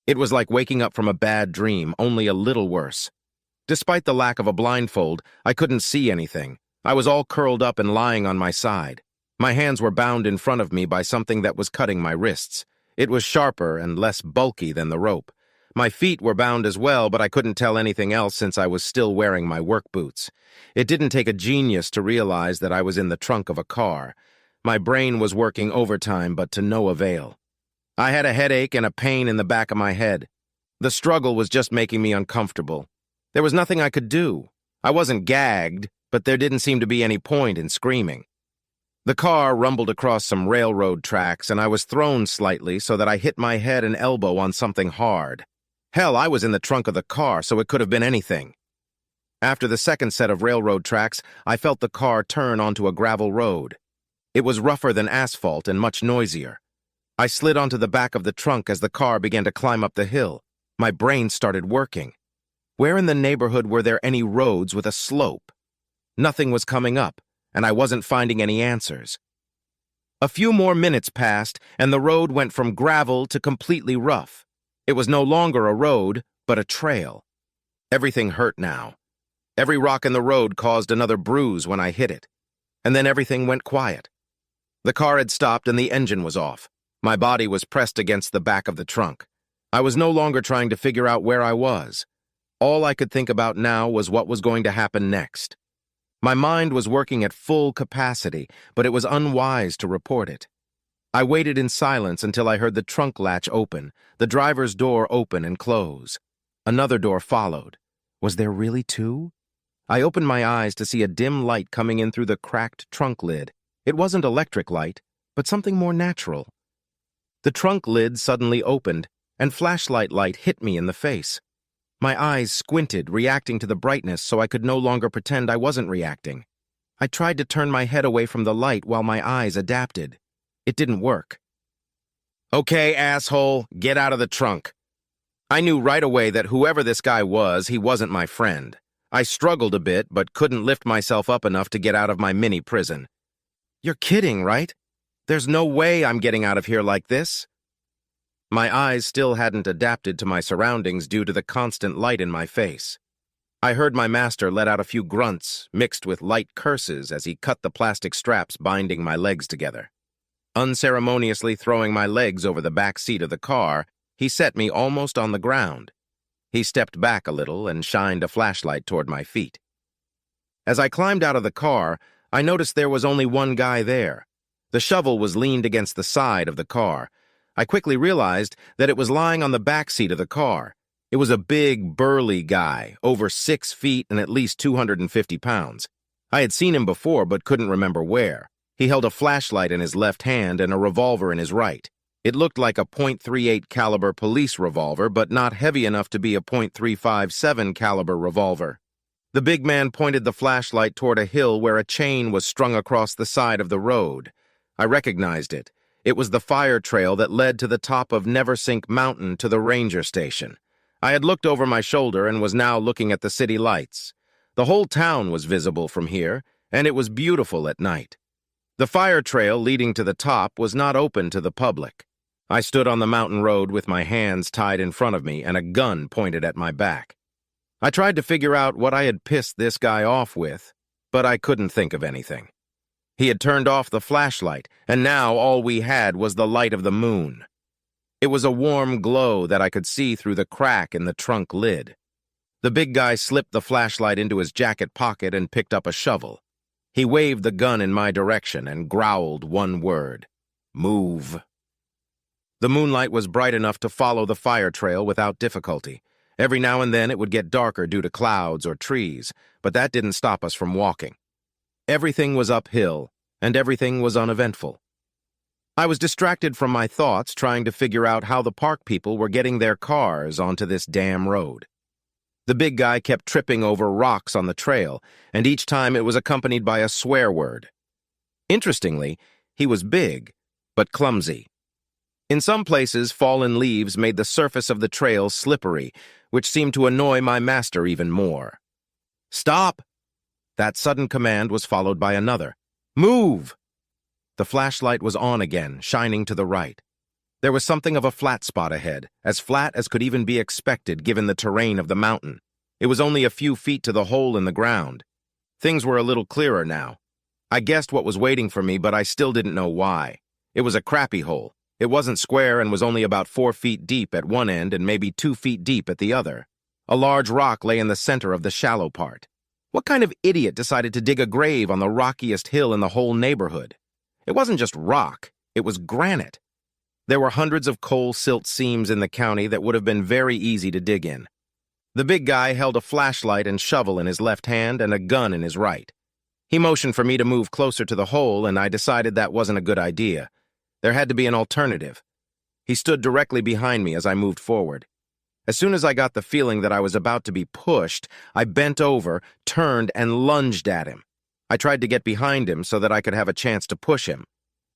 It was like waking up from a bad dream, only a little worse. Despite the lack of a blindfold, I couldn't see anything. I was all curled up and lying on my side. My hands were bound in front of me by something that was cutting my wrists. It was sharper and less bulky than the rope. My feet were bound as well, but I couldn't tell anything else since I was still wearing my work boots. It didn't take a genius to realize that I was in the trunk of a car. My brain was working overtime, but to no avail. I had a headache and a pain in the back of my head. The struggle was just making me uncomfortable. There was nothing I could do. I wasn't gagged, but there didn't seem to be any point in screaming. The car rumbled across some railroad tracks, and I was thrown slightly so that I hit my head and elbow on something hard. Hell, I was in the trunk of the car, so it could have been anything. After the second set of railroad tracks, I felt the car turn onto a gravel road. It was rougher than asphalt and much noisier. I slid onto the back of the trunk as the car began to climb up the hill. My brain started working. Where in the neighborhood were there any roads with a slope? Nothing was coming up, and I wasn't finding any answers. A few more minutes passed, and the road went from gravel to completely rough. It was no longer a road, but a trail. Everything hurt now. Every rock in the road caused another bruise when I hit it. And then everything went quiet. The car had stopped and the engine was off. My body was pressed against the back of the trunk. I was no longer trying to figure out where I was. All I could think about now was what was going to happen next. My mind was working at full capacity, but it was unwise to report it. I waited in silence until I heard the trunk latch open, the driver's door open and close. Another door followed. Was there really two? I opened my eyes to see a dim light coming in through the cracked trunk lid. It wasn't electric light, but something more natural. The trunk lid suddenly opened, and flashlight light hit me in the face. My eyes squinted, reacting to the brightness so I could no longer pretend I wasn't reacting. I tried to turn my head away from the light while my eyes adapted. It didn't work. "Okay, asshole, get out of the trunk." I knew right away that whoever this guy was, he wasn't my friend. I struggled a bit, but couldn't lift myself up enough to get out of my mini prison. "You're kidding, right? There's no way I'm getting out of here like this." My eyes still hadn't adapted to my surroundings due to the constant light in my face. I heard my master let out a few grunts, mixed with light curses as he cut the plastic straps binding my legs together. Unceremoniously throwing my legs over the back seat of the car, he set me almost on the ground. He stepped back a little and shined a flashlight toward my feet. As I climbed out of the car, I noticed there was only one guy there. The shovel was leaned against the side of the car. I quickly realized that it was lying on the back seat of the car. It was a big, burly guy, over 6 feet and at least 250 pounds. I had seen him before but couldn't remember where. He held a flashlight in his left hand and a revolver in his right. It looked like a .38 caliber police revolver, but not heavy enough to be a .357 caliber revolver. The big man pointed the flashlight toward a hill where a chain was strung across the side of the road. I recognized it. It was the fire trail that led to the top of Neversink Mountain to the ranger station. I had looked over my shoulder and was now looking at the city lights. The whole town was visible from here, and it was beautiful at night. The fire trail leading to the top was not open to the public. I stood on the mountain road with my hands tied in front of me and a gun pointed at my back. I tried to figure out what I had pissed this guy off with, but I couldn't think of anything. He had turned off the flashlight, and now all we had was the light of the moon. It was a warm glow that I could see through the crack in the trunk lid. The big guy slipped the flashlight into his jacket pocket and picked up a shovel. He waved the gun in my direction and growled one word: "Move." The moonlight was bright enough to follow the fire trail without difficulty. Every now and then it would get darker due to clouds or trees, but that didn't stop us from walking. Everything was uphill, and everything was uneventful. I was distracted from my thoughts trying to figure out how the park people were getting their cars onto this damn road. The big guy kept tripping over rocks on the trail, and each time it was accompanied by a swear word. Interestingly, he was big, but clumsy. In some places, fallen leaves made the surface of the trail slippery, which seemed to annoy my master even more. "Stop!" That sudden command was followed by another. "Move!" The flashlight was on again, shining to the right. There was something of a flat spot ahead, as flat as could even be expected given the terrain of the mountain. It was only a few feet to the hole in the ground. Things were a little clearer now. I guessed what was waiting for me, but I still didn't know why. It was a crappy hole. It wasn't square and was only about 4 feet deep at one end and maybe 2 feet deep at the other. A large rock lay in the center of the shallow part. What kind of idiot decided to dig a grave on the rockiest hill in the whole neighborhood? It wasn't just rock, it was granite. There were hundreds of coal silt seams in the county that would have been very easy to dig in. The big guy held a flashlight and shovel in his left hand and a gun in his right. He motioned for me to move closer to the hole, and I decided that wasn't a good idea. There had to be an alternative. He stood directly behind me as I moved forward. As soon as I got the feeling that I was about to be pushed, I bent over, turned, and lunged at him. I tried to get behind him so that I could have a chance to push him.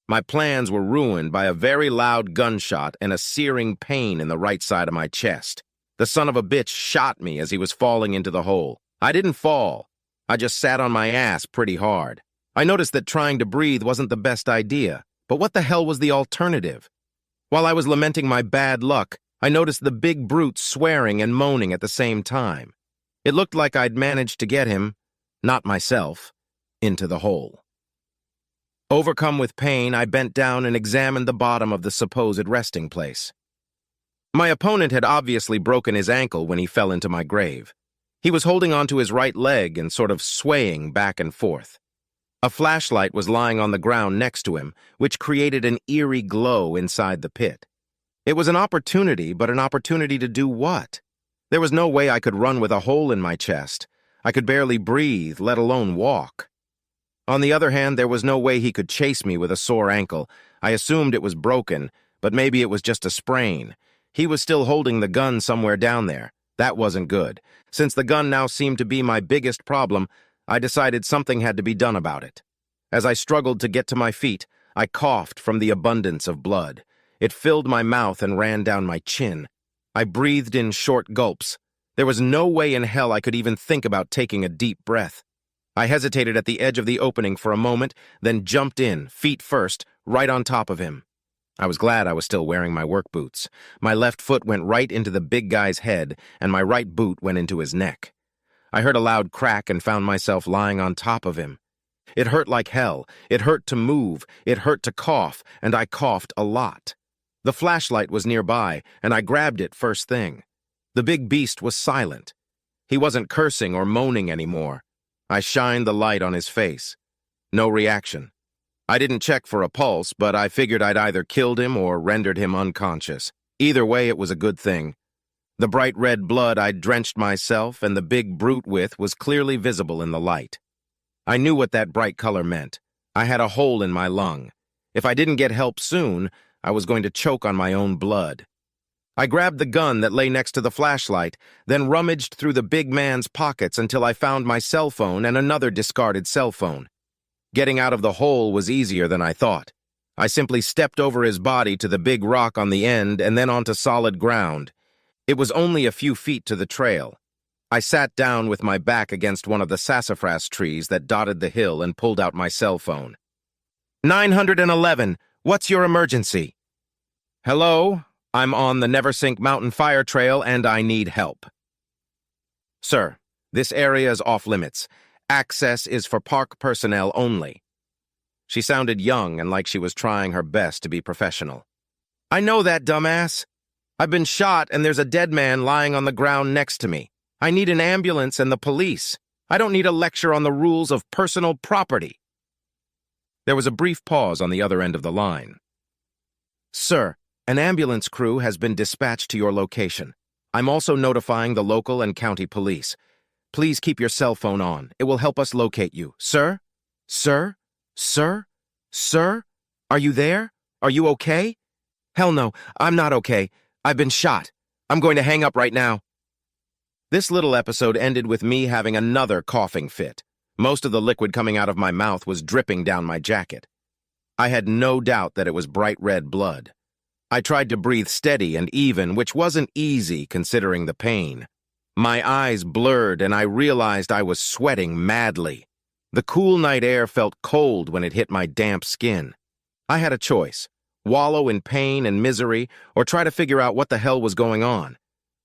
My plans were ruined by a very loud gunshot and a searing pain in the right side of my chest. The son of a bitch shot me as he was falling into the hole. I didn't fall. I just sat on my ass pretty hard. I noticed that trying to breathe wasn't the best idea. But what the hell was the alternative? While I was lamenting my bad luck, I noticed the big brute swearing and moaning at the same time. It looked like I'd managed to get him, not myself, into the hole. Overcome with pain, I bent down and examined the bottom of the supposed resting place. My opponent had obviously broken his ankle when he fell into my grave. He was holding onto his right leg and sort of swaying back and forth. A flashlight was lying on the ground next to him, which created an eerie glow inside the pit. It was an opportunity, but an opportunity to do what? There was no way I could run with a hole in my chest. I could barely breathe, let alone walk. On the other hand, there was no way he could chase me with a sore ankle. I assumed it was broken, but maybe it was just a sprain. He was still holding the gun somewhere down there. That wasn't good. Since the gun now seemed to be my biggest problem, I decided something had to be done about it. As I struggled to get to my feet, I coughed from the abundance of blood. It filled my mouth and ran down my chin. I breathed in short gulps. There was no way in hell I could even think about taking a deep breath. I hesitated at the edge of the opening for a moment, then jumped in, feet first, right on top of him. I was glad I was still wearing my work boots. My left foot went right into the big guy's head, and my right boot went into his neck. I heard a loud crack and found myself lying on top of him. It hurt like hell. It hurt to move. It hurt to cough, and I coughed a lot. The flashlight was nearby, and I grabbed it first thing. The big beast was silent. He wasn't cursing or moaning anymore. I shined the light on his face. No reaction. I didn't check for a pulse, but I figured I'd either killed him or rendered him unconscious. Either way, it was a good thing. The bright red blood I'd drenched myself and the big brute with was clearly visible in the light. I knew what that bright color meant. I had a hole in my lung. If I didn't get help soon, I was going to choke on my own blood. I grabbed the gun that lay next to the flashlight, then rummaged through the big man's pockets until I found my cell phone and another discarded cell phone. Getting out of the hole was easier than I thought. I simply stepped over his body to the big rock on the end and then onto solid ground. It was only a few feet to the trail. I sat down with my back against one of the sassafras trees that dotted the hill and pulled out my cell phone. 911, what's your emergency? Hello, I'm on the Neversink Mountain Fire Trail and I need help. Sir, this area is off limits. Access is for park personnel only. She sounded young and like she was trying her best to be professional. I know that, dumbass. I've been shot and there's a dead man lying on the ground next to me. I need an ambulance and the police. I don't need a lecture on the rules of personal property. There was a brief pause on the other end of the line. Sir, an ambulance crew has been dispatched to your location. I'm also notifying the local and county police. Please keep your cell phone on. It will help us locate you. Sir? Sir? Sir? Sir? Are you there? Are you okay? Hell no, I'm not okay. I've been shot. I'm going to hang up right now. This little episode ended with me having another coughing fit. Most of the liquid coming out of my mouth was dripping down my jacket. I had no doubt that it was bright red blood. I tried to breathe steady and even, which wasn't easy considering the pain. My eyes blurred and I realized I was sweating madly. The cool night air felt cold when it hit my damp skin. I had a choice. wallow in pain and misery, or try to figure out what the hell was going on.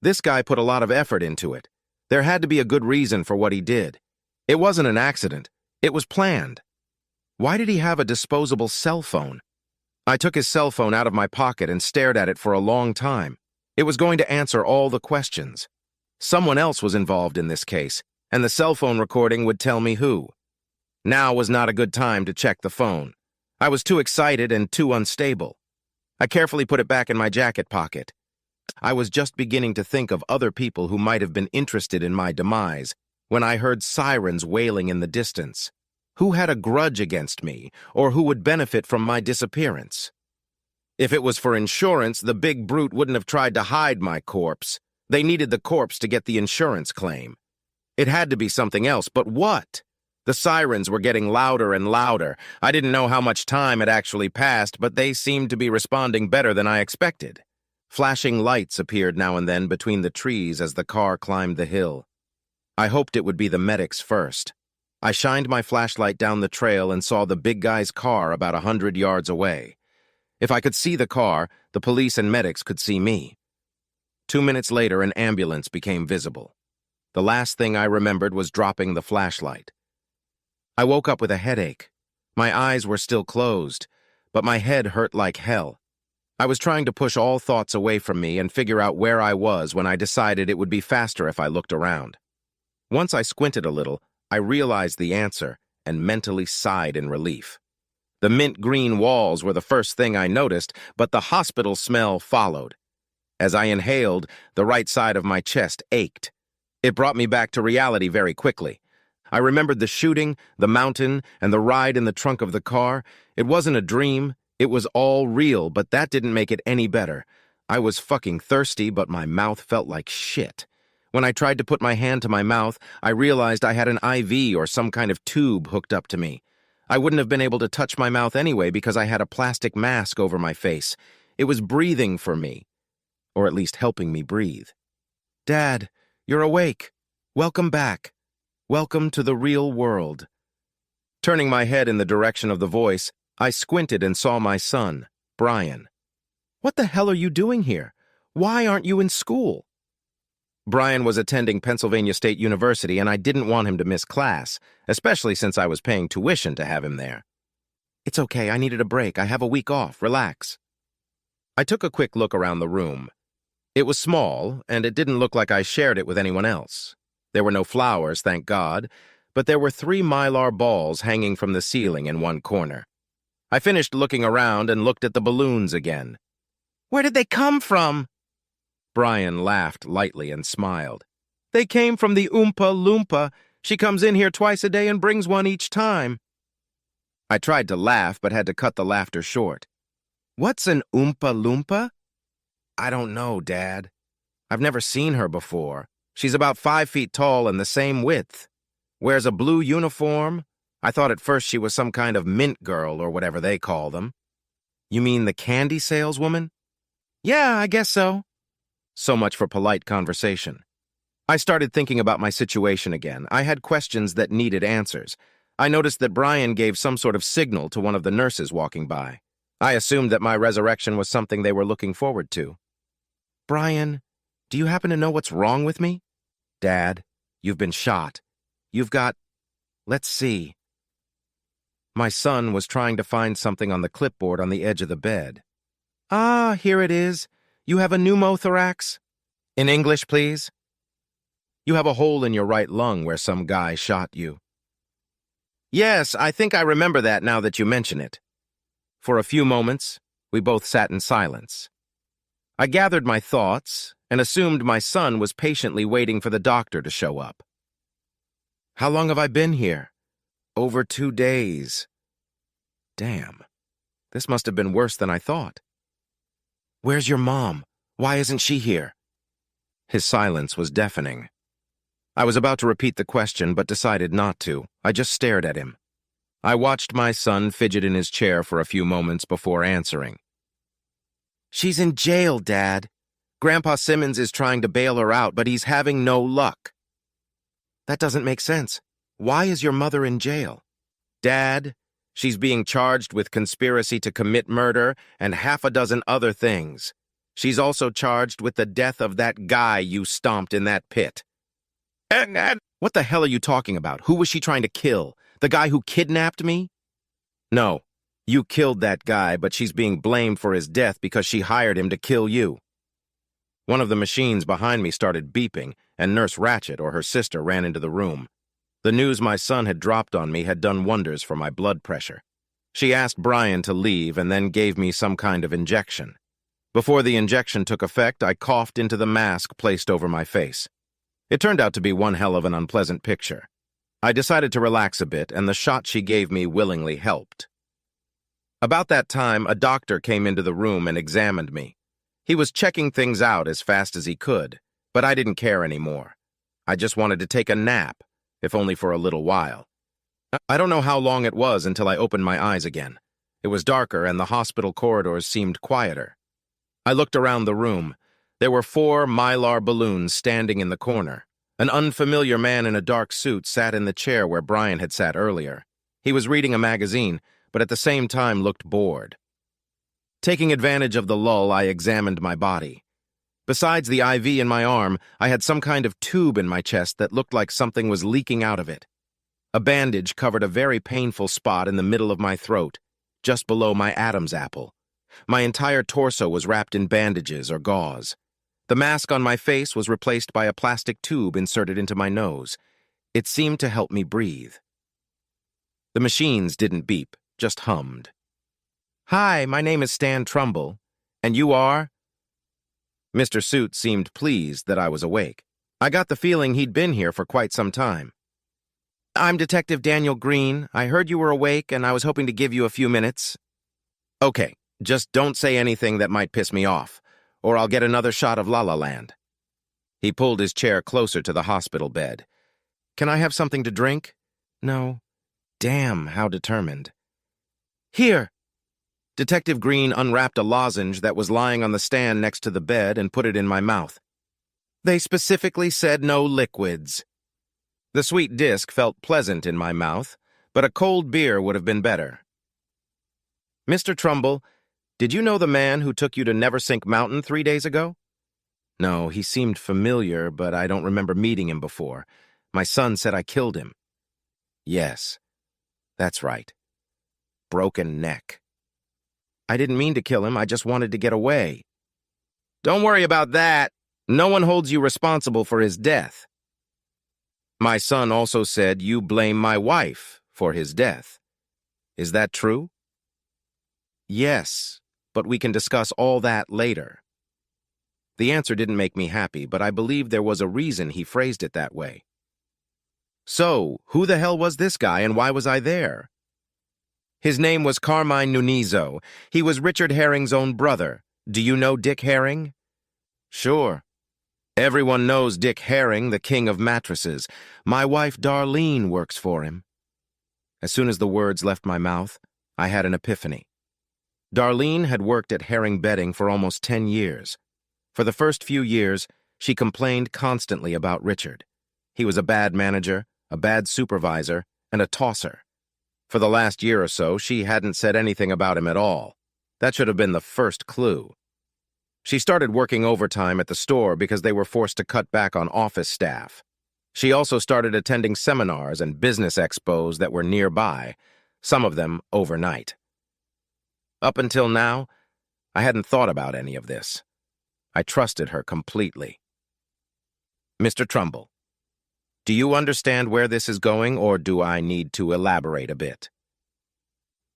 This guy put a lot of effort into it. There had to be a good reason for what he did. It wasn't an accident. It was planned. Why did he have a disposable cell phone? I took his cell phone out of my pocket and stared at it for a long time. It was going to answer all the questions. Someone else was involved in this case, and the cell phone recording would tell me who. Now was not a good time to check the phone. I was too excited and too unstable. I carefully put it back in my jacket pocket. I was just beginning to think of other people who might have been interested in my demise when I heard sirens wailing in the distance. Who had a grudge against me, or who would benefit from my disappearance? If it was for insurance, the big brute wouldn't have tried to hide my corpse. They needed the corpse to get the insurance claim. It had to be something else, but what? The sirens were getting louder and louder. I didn't know how much time had actually passed, but they seemed to be responding better than I expected. Flashing lights appeared now and then between the trees as the car climbed the hill. I hoped it would be the medics first. I shined my flashlight down the trail and saw the big guy's car about 100 yards away. If I could see the car, the police and medics could see me. 2 minutes later, an ambulance became visible. The last thing I remembered was dropping the flashlight. I woke up with a headache. My eyes were still closed, but my head hurt like hell. I was trying to push all thoughts away from me and figure out where I was when I decided it would be faster if I looked around. Once I squinted a little, I realized the answer and mentally sighed in relief. The mint green walls were the first thing I noticed, but the hospital smell followed. As I inhaled, the right side of my chest ached. It brought me back to reality very quickly. I remembered the shooting, the mountain, and the ride in the trunk of the car. It wasn't a dream. It was all real, but that didn't make it any better. I was fucking thirsty, but my mouth felt like shit. When I tried to put my hand to my mouth, I realized I had an IV or some kind of tube hooked up to me. I wouldn't have been able to touch my mouth anyway because I had a plastic mask over my face. It was breathing for me, or at least helping me breathe. Dad, you're awake. Welcome back. Welcome to the real world. Turning my head in the direction of the voice, I squinted and saw my son, Brian. What the hell are you doing here? Why aren't you in school? Brian was attending Pennsylvania State University, and I didn't want him to miss class, especially since I was paying tuition to have him there. It's okay, I needed a break. I have a week off. Relax. I took a quick look around the room. It was small, and it didn't look like I shared it with anyone else. There were no flowers, thank God, but there were 3 Mylar balls hanging from the ceiling in one corner. I finished looking around and looked at the balloons again. Where did they come from? Brian laughed lightly and smiled. They came from the Oompa Loompa. She comes in here twice a day and brings one each time. I tried to laugh, but had to cut the laughter short. What's an Oompa Loompa? I don't know, Dad. I've never seen her before. She's about 5 feet tall and the same width. Wears a blue uniform. I thought at first she was some kind of mint girl or whatever they call them. You mean the candy saleswoman? Yeah, I guess so. So much for polite conversation. I started thinking about my situation again. I had questions that needed answers. I noticed that Brian gave some sort of signal to one of the nurses walking by. I assumed that my resurrection was something they were looking forward to. Brian, do you happen to know what's wrong with me? Dad, you've been shot. You've got... Let's see. My son was trying to find something on the clipboard on the edge of the bed. Ah, here it is. You have a pneumothorax? In English, please. You have a hole in your right lung where some guy shot you. Yes, I think I remember that now that you mention it. For a few moments, we both sat in silence. I gathered my thoughts and assumed my son was patiently waiting for the doctor to show up. How long have I been here? Over 2 days. Damn, this must have been worse than I thought. Where's your mom? Why isn't she here? His silence was deafening. I was about to repeat the question, but decided not to. I just stared at him. I watched my son fidget in his chair for a few moments before answering. She's in jail, Dad. Grandpa Simmons is trying to bail her out, but he's having no luck. That doesn't make sense. Why is your mother in jail? Dad, She's being charged with conspiracy to commit murder and half a dozen other things. She's also charged with the death of that guy you stomped in that pit. What the hell are you talking about? Who was she trying to kill? The guy who kidnapped me? No, you killed that guy, but she's being blamed for his death because she hired him to kill you. One of the machines behind me started beeping, and Nurse Ratchet or her sister ran into the room. The news my son had dropped on me had done wonders for my blood pressure. She asked Brian to leave and then gave me some kind of injection. Before the injection took effect, I coughed into the mask placed over my face. It turned out to be one hell of an unpleasant picture. I decided to relax a bit, and the shot she gave me willingly helped. About that time, a doctor came into the room and examined me. He was checking things out as fast as he could, but I didn't care anymore. I just wanted to take a nap, if only for a little while. I don't know how long it was until I opened my eyes again. It was darker and the hospital corridors seemed quieter. I looked around the room. There were 4 Mylar balloons standing in the corner. An unfamiliar man in a dark suit sat in the chair where Brian had sat earlier. He was reading a magazine, but at the same time looked bored. Taking advantage of the lull, I examined my body. Besides the IV in my arm, I had some kind of tube in my chest that looked like something was leaking out of it. A bandage covered a very painful spot in the middle of my throat, just below my Adam's apple. My entire torso was wrapped in bandages or gauze. The mask on my face was replaced by a plastic tube inserted into my nose. It seemed to help me breathe. The machines didn't beep, just hummed. "Hi, my name is Stan Trumbull. And you are?" Mr. Suit seemed pleased that I was awake. I got the feeling he'd been here for quite some time. "I'm Detective Daniel Green. I heard you were awake, and I was hoping to give you a few minutes." "Okay, just don't say anything that might piss me off, or I'll get another shot of La La Land." He pulled his chair closer to the hospital bed. "Can I have something to drink?" "No." Damn, how determined. "Here." Detective Green unwrapped a lozenge that was lying on the stand next to the bed and put it in my mouth. "They specifically said no liquids." The sweet disc felt pleasant in my mouth, but a cold beer would have been better. "Mr. Trumbull, did you know the man who took you to Neversink Mountain 3 days ago?" "No, he seemed familiar, but I don't remember meeting him before. My son said I killed him." "Yes, that's right. Broken neck." "I didn't mean to kill him, I just wanted to get away." "Don't worry about that. No one holds you responsible for his death." "My son also said you blame my wife for his death. Is that true?" "Yes, but we can discuss all that later." The answer didn't make me happy, but I believe there was a reason he phrased it that way. "So, who the hell was this guy and why was I there?" "His name was Carmine Nunizio. He was Richard Herring's own brother. Do you know Dick Herring?" "Sure. Everyone knows Dick Herring, the king of mattresses. My wife Darlene works for him." As soon as the words left my mouth, I had an epiphany. Darlene had worked at Herring Bedding for almost 10 years. For the first few years, she complained constantly about Richard. He was a bad manager, a bad supervisor, and a tosser. For the last year or so, she hadn't said anything about him at all. That should have been the first clue. She started working overtime at the store because they were forced to cut back on office staff. She also started attending seminars and business expos that were nearby, some of them overnight. Up until now, I hadn't thought about any of this. I trusted her completely. "Mr. Trumbull, do you understand where this is going, or do I need to elaborate a bit?"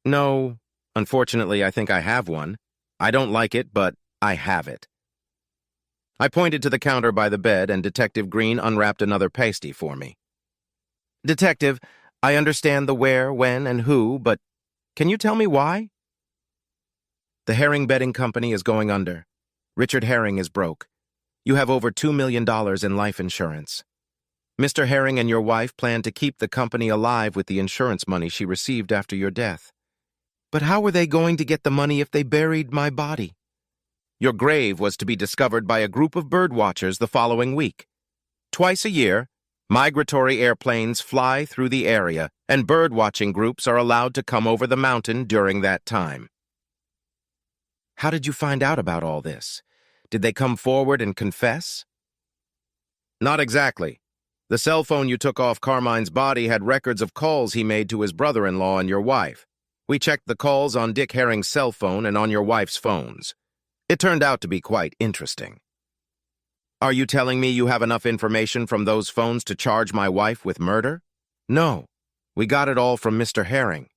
"No, unfortunately, I think I have one. I don't like it, but I have it." I pointed to the counter by the bed, and Detective Green unwrapped another pasty for me. "Detective, I understand the where, when, and who, but can you tell me why?" "The Herring Bedding Company is going under. Richard Herring is broke. You have over $2 million in life insurance. Mr. Herring and your wife plan to keep the company alive with the insurance money she received after your death. But how were they going to get the money if they buried my body? Your grave was to be discovered by a group of bird watchers the following week. Twice a year, migratory airplanes fly through the area and bird-watching groups are allowed to come over the mountain during that time. How did you find out about all this? Did they come forward and confess? Not exactly. The cell phone you took off Carmine's body had records of calls he made to his brother-in-law and your wife. We checked the calls on Dick Herring's cell phone and on your wife's phones. It turned out to be quite interesting. Are you telling me you have enough information from those phones to charge my wife with murder? No. We got it all from Mr. Herring.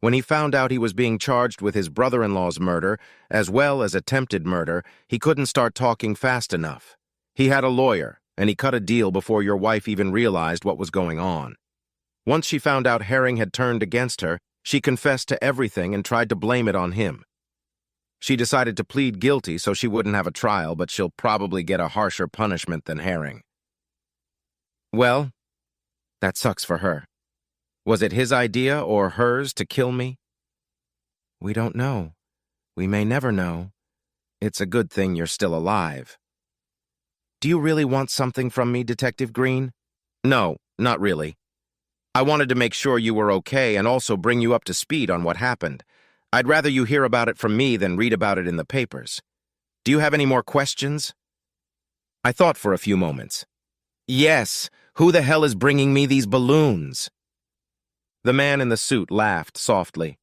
When he found out he was being charged with his brother-in-law's murder, as well as attempted murder, he couldn't start talking fast enough. He had a lawyer, and he cut a deal before your wife even realized what was going on. Once she found out Herring had turned against her, she confessed to everything and tried to blame it on him. She decided to plead guilty so she wouldn't have a trial, but she'll probably get a harsher punishment than Herring. Well, that sucks for her. Was it his idea or hers to kill me? We don't know. We may never know. It's a good thing you're still alive. Do you really want something from me, Detective Green? No, not really. I wanted to make sure you were okay and also bring you up to speed on what happened. I'd rather you hear about it from me than read about it in the papers. Do you have any more questions? I thought for a few moments. Yes, who the hell is bringing me these balloons? The man in the suit laughed softly.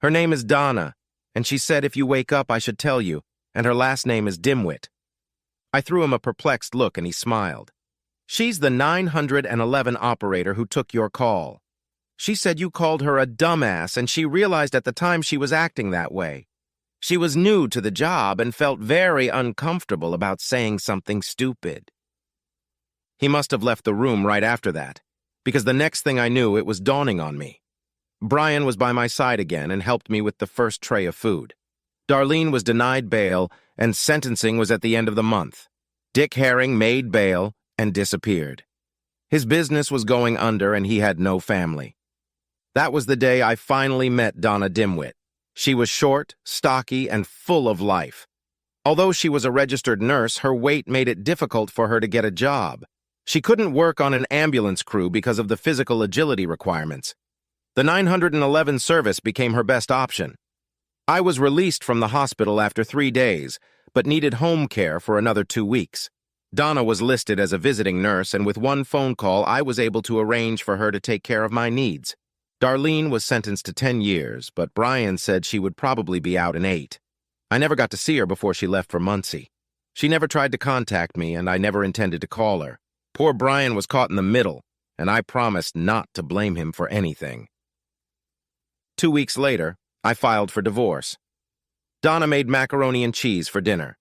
Her name is Donna, and she said if you wake up I should tell you, and her last name is Dimwit. I threw him a perplexed look and he smiled. She's the 911 operator who took your call. She said you called her a dumbass and she realized at the time she was acting that way. She was new to the job and felt very uncomfortable about saying something stupid. He must have left the room right after that, because the next thing I knew it was dawning on me. Brian was by my side again and helped me with the first tray of food. Darlene was denied bail and sentencing was at the end of the month. Dick Herring made bail and disappeared. His business was going under and he had no family. That was the day I finally met Donna Dimwit. She was short, stocky, and full of life. Although she was a registered nurse, her weight made it difficult for her to get a job. She couldn't work on an ambulance crew because of the physical agility requirements. The 911 service became her best option. I was released from the hospital after 3 days, but needed home care for another 2 weeks. Donna was listed as a visiting nurse, and with one phone call, I was able to arrange for her to take care of my needs. Darlene was sentenced to 10 years, but Brian said she would probably be out in 8. I never got to see her before she left for Muncie. She never tried to contact me, and I never intended to call her. Poor Brian was caught in the middle, and I promised not to blame him for anything. 2 weeks later, I filed for divorce. Donna made macaroni and cheese for dinner.